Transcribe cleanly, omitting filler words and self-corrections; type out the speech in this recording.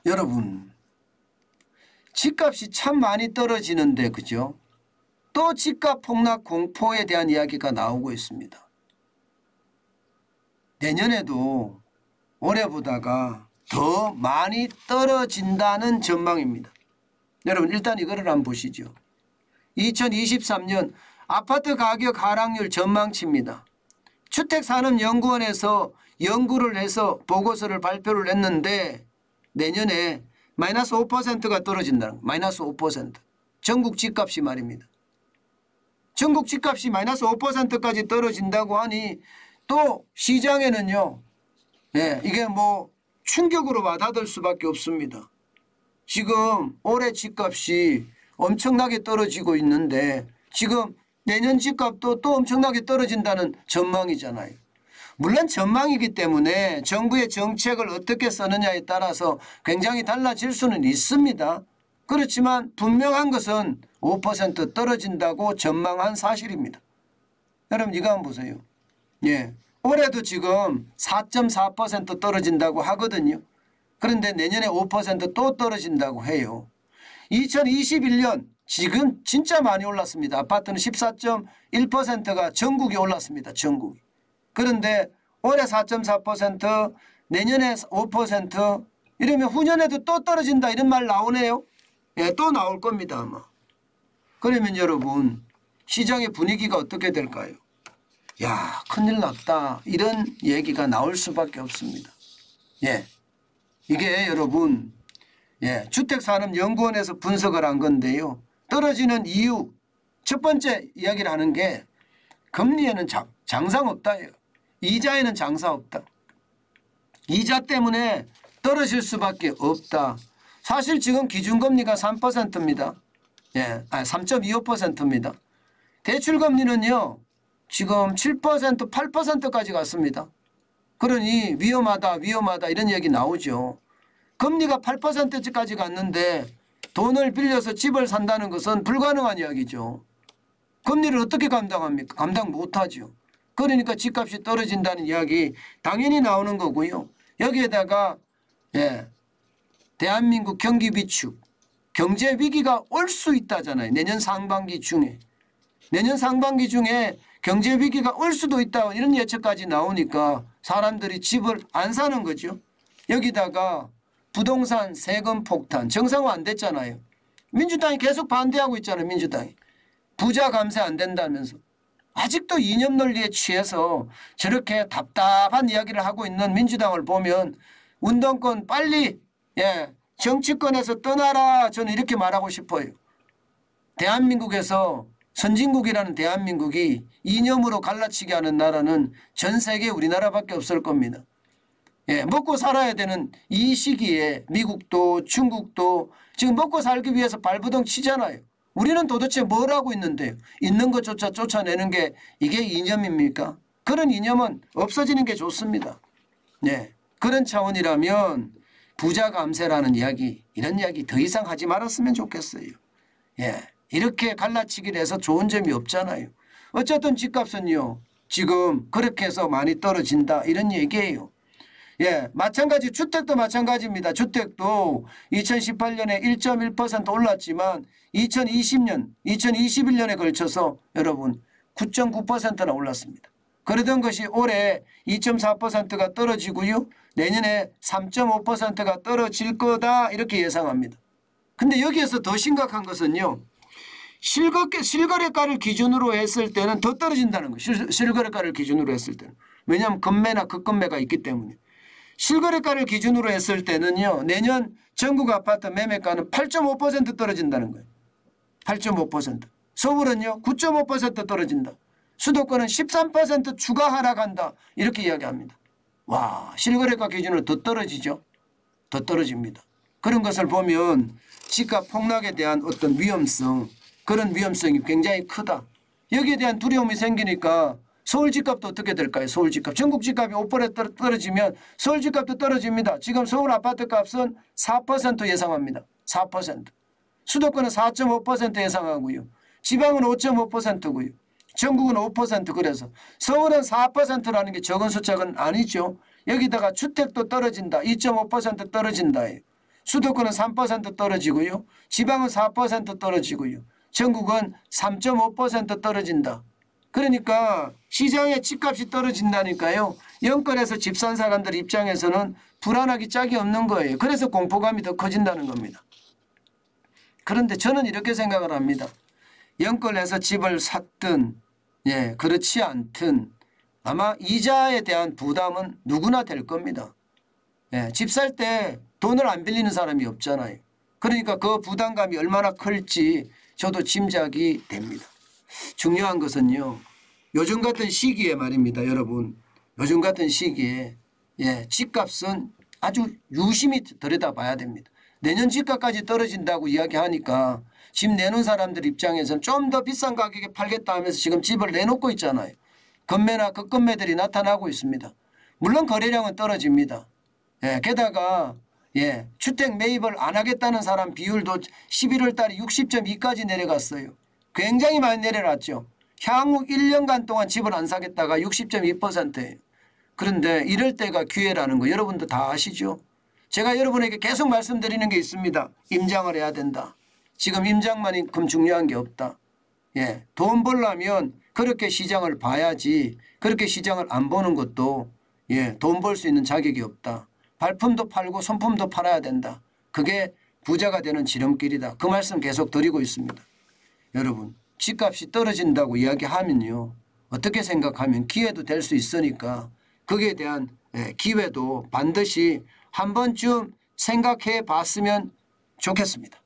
여러분, 집값이 참 많이 떨어지는데 그죠? 또 집값 폭락 공포에 대한 이야기가 나오고 있습니다. 내년에도 올해보다가 더 많이 떨어진다는 전망입니다. 여러분 일단 이거를 한번 보시죠. 2023년 아파트 가격 하락률 전망치입니다. 주택산업연구원에서 연구를 해서 보고서를 발표를 했는데 내년에 마이너스 5%가 떨어진다는 거예요. 마이너스 5%. 전국 집값이 말입니다. 전국 집값이 마이너스 5%까지 떨어진다고 하니 또 시장에는요. 이게 뭐 충격으로 와닿을 수밖에 없습니다. 지금 올해 집값이 엄청나게 떨어지고 있는데 지금 내년 집값도 또 엄청나게 떨어진다는 전망이잖아요. 물론 전망이기 때문에 정부의 정책을 어떻게 쓰느냐에 따라서 굉장히 달라질 수는 있습니다. 그렇지만 분명한 것은 5% 떨어진다고 전망한 사실입니다. 여러분 이거 한번 보세요. 올해도 지금 4.4% 떨어진다고 하거든요. 그런데 내년에 5% 떨어진다고 해요. 2021년 지금 진짜 많이 올랐습니다. 아파트는 14.1%가 전국이 올랐습니다. 전국이. 그런데 올해 4.4% 내년에 5% 이러면 후년에도 또 떨어진다 이런 말 나오네요. 또 나올 겁니다 아마. 그러면 여러분 시장의 분위기가 어떻게 될까요? 야 큰일 났다 이런 얘기가 나올 수밖에 없습니다. 이게 여러분 주택산업연구원에서 분석을 한 건데요. 떨어지는 이유 첫 번째 이야기를 하는 게 금리에는 장상 없다예요. 이자에는 장사 없다. 이자 때문에 떨어질 수밖에 없다. 사실 지금 기준금리가 3%입니다. 3.25%입니다. 대출금리는요. 지금 7% 8%까지 갔습니다. 그러니 위험하다 이런 얘기 나오죠. 금리가 8%까지 갔는데 돈을 빌려서 집을 산다는 것은 불가능한 이야기죠. 금리를 어떻게 감당합니까? 감당 못하죠. 그러니까 집값이 떨어진다는 이야기 당연히 나오는 거고요. 여기에다가 대한민국 경기 비축 경제 위기가 올 수 있다잖아요. 내년 상반기 중에 경제 위기가 올 수도 있다 이런 예측까지 나오니까 사람들이 집을 안 사는 거죠. 여기다가 부동산 세금 폭탄 정상화 안 됐잖아요. 민주당이 계속 반대하고 있잖아요. 민주당이. 부자 감세 안 된다면서. 아직도 이념 논리에 취해서 저렇게 답답한 이야기를 하고 있는 민주당을 보면 운동권 빨리 정치권에서 떠나라 저는 이렇게 말하고 싶어요. 대한민국에서 선진국이라는 대한민국이 이념으로 갈라치게 하는 나라는 전 세계 우리나라밖에 없을 겁니다. 먹고 살아야 되는 이 시기에 미국도 중국도 지금 먹고 살기 위해서 발부동 치잖아요. 우리는 도대체 뭘 하고 있는데요. 있는 것조차 쫓아내는 게 이게 이념입니까? 그런 이념은 없어지는 게 좋습니다. 그런 차원이라면 부자 감세라는 이야기 이런 이야기 더 이상 하지 말았으면 좋겠어요. 이렇게 갈라치기를 해서 좋은 점이 없잖아요. 어쨌든 집값은요. 지금 그렇게 해서 많이 떨어진다 이런 얘기예요. 마찬가지 주택도 마찬가지입니다. 주택도 2018년에 1.1% 올랐지만 2020년, 2021년에 걸쳐서 여러분 9.9%나 올랐습니다. 그러던 것이 올해 2.4%가 떨어지고요. 내년에 3.5%가 떨어질 거다 이렇게 예상합니다. 근데 여기에서 더 심각한 것은요. 실거래가를 기준으로 했을 때는 더 떨어진다는 거예요. 실거래가를 기준으로 했을 때는. 왜냐하면 금매나 급금매가 있기 때문에. 실거래가를 기준으로 했을 때는요. 내년 전국 아파트 매매가는 8.5% 떨어진다는 거예요. 8.5%. 서울은요. 9.5% 떨어진다. 수도권은 13% 추가 하락한다. 이렇게 이야기합니다. 와, 실거래가 기준으로 더 떨어지죠. 더 떨어집니다. 그런 것을 보면 집값 폭락에 대한 어떤 위험성 그런 위험성이 굉장히 크다. 여기에 대한 두려움이 생기니까 서울 집값도 어떻게 될까요? 서울 집값. 전국 집값이 5% 떨어지면 서울 집값도 떨어집니다. 지금 서울 아파트 값은 4% 예상합니다. 4%. 수도권은 4.5% 예상하고요. 지방은 5.5%고요. 전국은 5% 그래서 서울은 4%라는 게 적은 숫자는 아니죠. 여기다가 주택도 떨어진다. 2.5% 떨어진다. 수도권은 3% 떨어지고요. 지방은 4% 떨어지고요. 전국은 3.5% 떨어진다. 그러니까 시장의 집값이 떨어진다니까요. 영끌에서 집 산 사람들 입장에서는 불안하기 짝이 없는 거예요. 그래서 공포감이 더 커진다는 겁니다. 그런데 저는 이렇게 생각을 합니다. 영끌에서 집을 샀든 그렇지 않든 아마 이자에 대한 부담은 누구나 될 겁니다. 집 살 때 돈을 안 빌리는 사람이 없잖아요. 그러니까 그 부담감이 얼마나 클지 저도 짐작이 됩니다. 중요한 것은요. 요즘 같은 시기에 말입니다. 여러분. 요즘 같은 시기에 집값은 아주 유심히 들여다봐야 됩니다. 내년 집값까지 떨어진다고 이야기하니까 집 내놓은 사람들 입장에서는 좀 더 비싼 가격에 팔겠다 하면서 지금 집을 내놓고 있잖아요. 급매나 급급매들이 나타나고 있습니다. 물론 거래량은 떨어집니다. 게다가 주택 매입을 안 하겠다는 사람 비율도 11월 달에 60.2까지 내려갔어요. 굉장히 많이 내려놨죠. 향후 1년간 동안 집을 안 사겠다가 60.2%예요. 그런데 이럴 때가 기회라는 거 여러분도 다 아시죠? 제가 여러분에게 계속 말씀드리는 게 있습니다. 임장을 해야 된다. 지금 임장만큼 중요한 게 없다. 돈 벌려면 그렇게 시장을 봐야지 그렇게 시장을 안 보는 것도 돈 벌 수 있는 자격이 없다. 발품도 팔고 손품도 팔아야 된다. 그게 부자가 되는 지름길이다. 그 말씀 계속 드리고 있습니다. 여러분 집값이 떨어진다고 이야기하면요. 어떻게 생각하면 기회도 될 수 있으니까 거기에 대한 기회도 반드시 한 번쯤 생각해 봤으면 좋겠습니다.